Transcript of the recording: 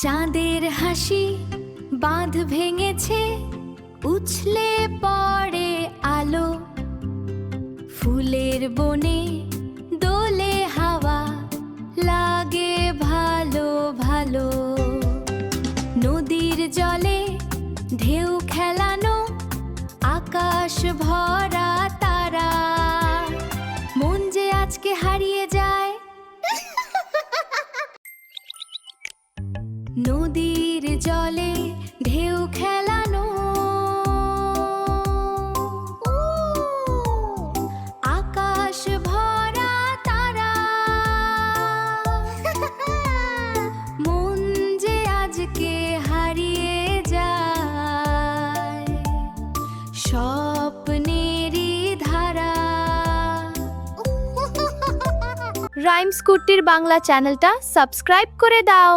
চাঁদের হাসি বাঁধ ভেঙেছে, উছলে পড়ে আলো। ফুলের বনে দোলে হাওয়া, লাগে ভালো ভালো। নদীর জলে ঢেউ খেলানো, আকাশ ভরা তারা। মন যে আজকে হারিয়ে যায় নদীর জলে ঢেউ খেলানো, আকাশ ভরা তারা। মন যে আজকে হারিয়ে যায় স্বপ্নেরই ধারা। রাইমস কুট্টির বাংলা চ্যানেলটা সাবস্ক্রাইব করে দাও।